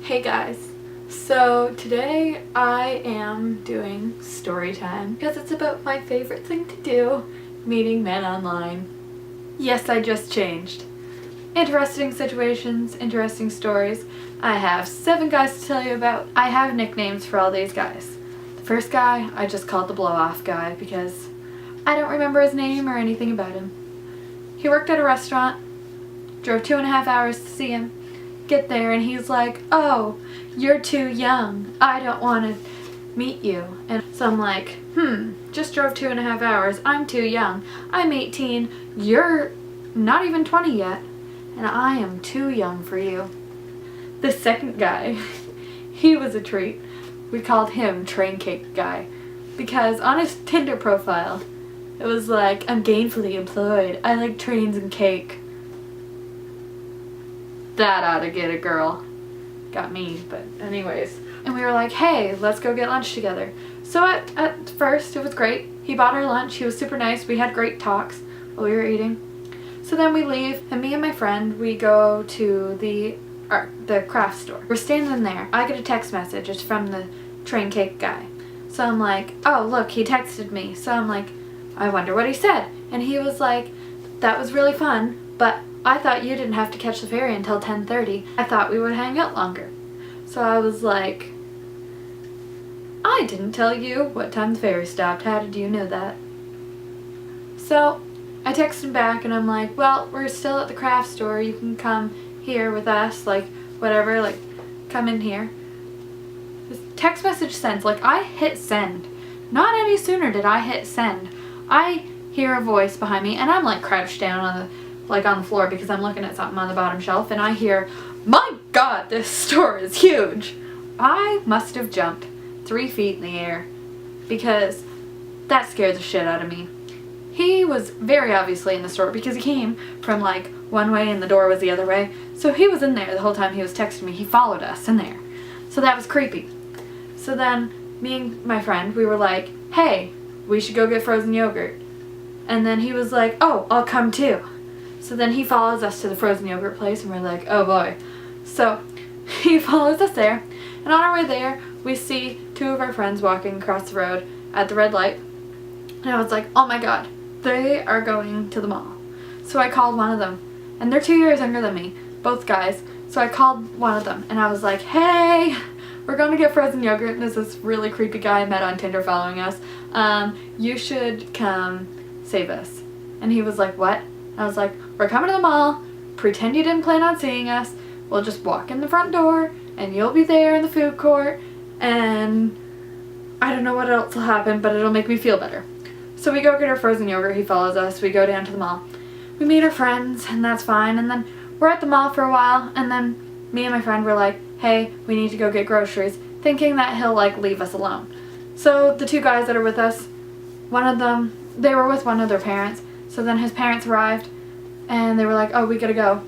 Hey guys, so today I am doing story time because it's about my favorite thing to do, meeting men online. Yes, I just changed. Interesting situations, interesting stories. I have 7 guys to tell you about. I have nicknames for all these guys. The first guy I just called the blow-off guy because I don't remember his name or anything about him. He worked at a restaurant, drove 2.5 hours to see him. Get there and he's like, "Oh, you're too young. I don't want to meet you." And so I'm like, just drove 2.5 hours. I'm too young. I'm 18. You're not even 20 yet. And I am too young for you. The second guy, he was a treat. We called him Train Cake Guy because on his Tinder profile, it was like, "I'm gainfully employed. I like trains and cake." That ought to get a girl. Got me, but anyways. And we were like, "Hey, let's go get lunch together." So at first, it was great. He bought our lunch. He was super nice. We had great talks while we were eating. So then we leave, and me and my friend, we go to the craft store. We're standing there. I get a text message. It's from the Train Cake Guy. So I'm like, "Oh, look, he texted me." So I'm like, I wonder what he said. And he was like, "That was really fun, but I thought you didn't have to catch the ferry until 10:30. I thought we would hang out longer." So I was like, "I didn't tell you what time the ferry stopped. How did you know that?" So I texted him back and I'm like, "Well, we're still at the craft store. You can come here with us, like whatever, like come in here." This text message sends. Like I hit send. Not any sooner did I hit send. I hear a voice behind me and I'm like crouched down on the floor because I'm looking at something on the bottom shelf, and I hear, "My God, this store is huge." I must have jumped 3 feet in the air because that scared the shit out of me. He was very obviously in the store because he came from like one way and the door was the other way. So he was in there the whole time he was texting me. He followed us in there. So that was creepy. So then me and my friend, we were like, "Hey, we should go get frozen yogurt." And then he was like, "Oh, I'll come too." So then he follows us to the frozen yogurt place and we're like, "Oh boy." So he follows us there, and on our way there we see 2 of our friends walking across the road at the red light, and I was like, "Oh my God, they are going to the mall." So I called one of them, and they're 2 years younger than me, both guys. So I called one of them and I was like, "Hey, we're going to get frozen yogurt, and there's this really creepy guy I met on Tinder following us. You should come save us." And he was like, "What?" I was like, "We're coming to the mall. Pretend you didn't plan on seeing us. We'll just walk in the front door and you'll be there in the food court, and I don't know what else will happen, but it'll make me feel better." So we go get our frozen yogurt. He follows us. We go down to the mall. We meet our friends, and that's fine. And then we're at the mall for a while, and then me and my friend were like, "Hey, we need to go get groceries," thinking that he'll like leave us alone. So the 2 guys that are with us, one of them, they were with one of their parents. So then his parents arrived and they were like, "Oh, we gotta go."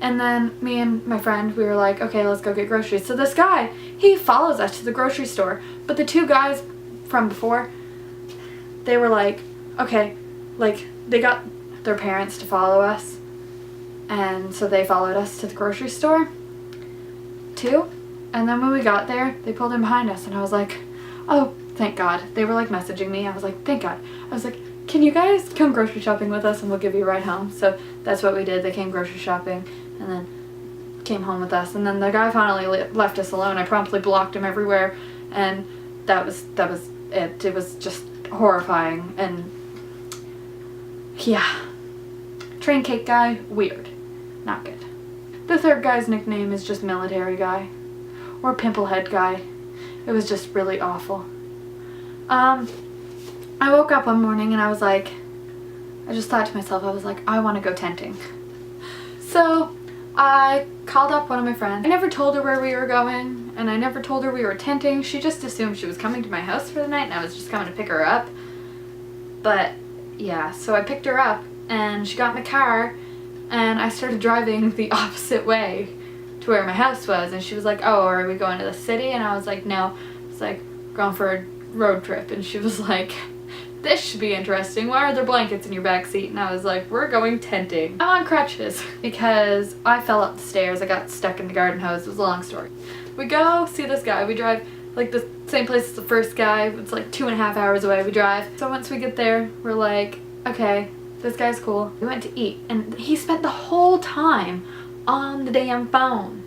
And then me and my friend, we were like, "Okay, let's go get groceries." So this guy, he follows us to the grocery store. But the 2 guys from before, they were like, okay, like they got their parents to follow us. And so they followed us to the grocery store too. And then when we got there, they pulled in behind us and I was like, "Oh, thank God." They were like messaging me. I was like, "Thank God." I was like, "Can you guys come grocery shopping with us and we'll give you a ride home?" So that's what we did. They came grocery shopping and then came home with us. And then the guy finally left us alone. I promptly blocked him everywhere, and that was it. It was just horrifying. And yeah, Train Cake Guy, weird, not good. The third guy's nickname is just Military Guy or Pimplehead Guy. It was just really awful. I woke up one morning and I was like, I just thought to myself, I was like, I want to go tenting. So I called up one of my friends. I never told her where we were going, and I never told her we were tenting. She just assumed she was coming to my house for the night and I was just coming to pick her up. But yeah, so I picked her up and she got in the car and I started driving the opposite way to where my house was, and she was like, "Oh, are we going to the city?" And I was like, "No." It's like, "Going for a road trip." And she was like, this should be interesting. Why are there blankets in your back seat? And I was like, we're going tenting. I'm on crutches because I fell up the stairs. I got stuck in the garden hose. It was a long story. We go see this guy. We drive like the same place as the first guy. It's like 2.5 hours away we drive. So once we get there, we're like, okay, this guy's cool. We went to eat and he spent the whole time on the damn phone.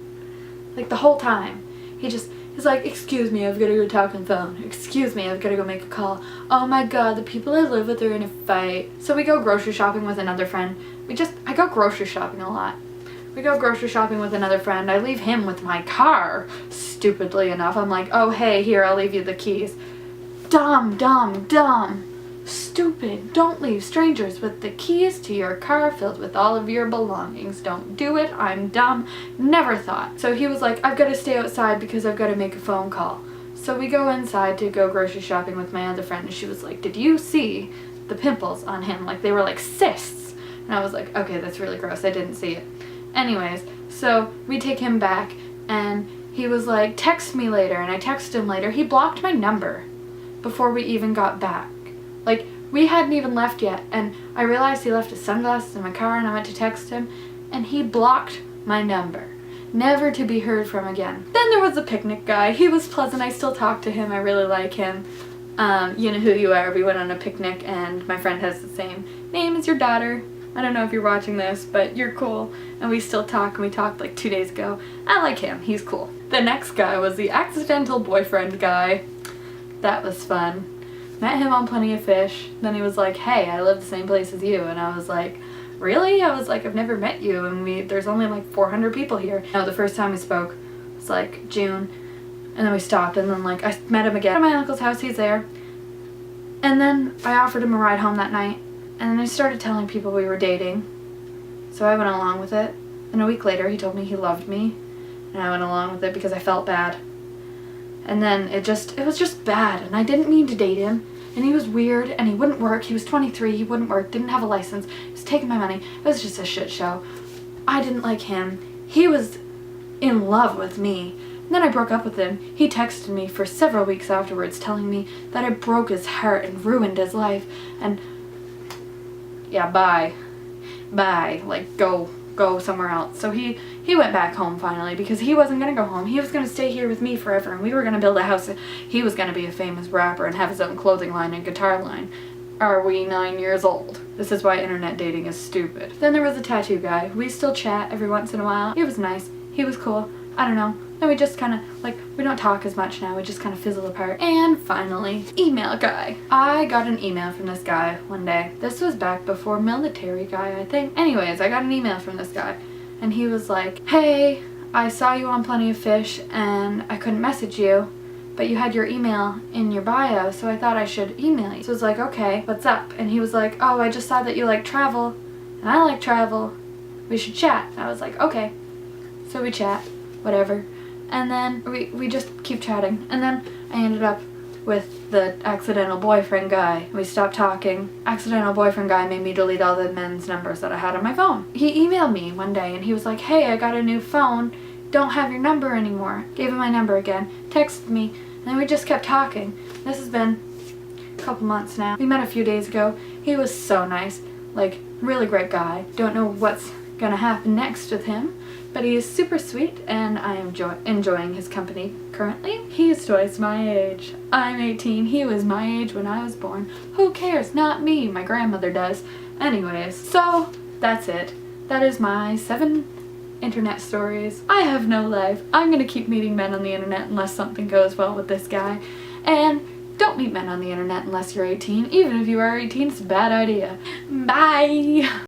Like the whole time. He's like, excuse me, I've got to go talk on the phone. Excuse me, I've got to go make a call. Oh my god, the people I live with are in a fight. So we go grocery shopping with another friend. I go grocery shopping a lot. We go grocery shopping with another friend. I leave him with my car, stupidly enough. I'm like, oh hey, here, I'll leave you the keys. Dumb. Stupid. Don't leave strangers with the keys to your car filled with all of your belongings. Don't do it. I'm dumb. Never thought. So he was like, I've got to stay outside because I've got to make a phone call. So we go inside to go grocery shopping with my other friend, and she was like, did you see the pimples on him? Like they were like cysts. And I was like, okay, that's really gross. I didn't see it. Anyways, so we take him back and he was like, text me later, and I texted him later. He blocked my number before we even got back. Like, we hadn't even left yet, and I realized he left his sunglasses in my car, and I went to text him, and he blocked my number. Never to be heard from again. Then there was the picnic guy. He was pleasant. I still talk to him. I really like him. You know who you are. We went on a picnic, and my friend has the same name as your daughter. I don't know if you're watching this, but you're cool. And we still talk, and we talked like 2 days ago. I like him. He's cool. The next guy was the accidental boyfriend guy. That was fun. Met him on Plenty of Fish. Then he was like, hey, I live the same place as you. And I was like, really? I was like, I've never met you, and there's only like 400 people here. No, the first time we spoke was like June, and then we stopped, and then like I met him again at my uncle's house. He's there. And then I offered him a ride home that night, and then I started telling people we were dating. So I went along with it. And a week later he told me he loved me, and I went along with it because I felt bad. And then it was just bad, and I didn't mean to date him, and he was weird, and he wouldn't work. He was 23, he wouldn't work, didn't have a license, he was taking my money. It was just a shit show. I didn't like him. He was in love with me. And then I broke up with him. He texted me for several weeks afterwards telling me that I broke his heart and ruined his life, and yeah, bye. Like, go somewhere else. So he went back home finally because he wasn't going to go home. He was going to stay here with me forever, and we were going to build a house. He was going to be a famous rapper and have his own clothing line and guitar line. Are we 9 years old? This is why internet dating is stupid. Then there was a tattoo guy. We still chat every once in a while. He was nice. He was cool. I don't know. Then we just kind of, like, we don't talk as much now. We just kind of fizzle apart. And finally, email guy. I got an email from this guy one day. This was back before military guy, I think. Anyways, I got an email from this guy. And he was like, hey, I saw you on Plenty of Fish and I couldn't message you, but you had your email in your bio, so I thought I should email you. So I was like, okay, what's up? And he was like, oh, I just saw that you like travel, and I like travel. We should chat. And I was like, okay. So we chat, whatever. And then we just keep chatting. And then I ended up with the accidental boyfriend guy. We stopped talking. Accidental boyfriend guy made me delete all the men's numbers that I had on my phone. He emailed me one day and he was like, hey, I got a new phone. Don't have your number anymore. Gave him my number again. Texted me. And then we just kept talking. This has been a couple months now. We met a few days ago. He was so nice. Like, really great guy. Don't know what's gonna happen next with him. But he is super sweet, and I am enjoying his company currently. He is twice my age. I'm 18. He was my age when I was born. Who cares? Not me. My grandmother does. Anyways, so that's it. That is my 7 internet stories. I have no life. I'm gonna keep meeting men on the internet unless something goes well with this guy. And don't meet men on the internet unless you're 18. Even if you are 18, it's a bad idea. Bye!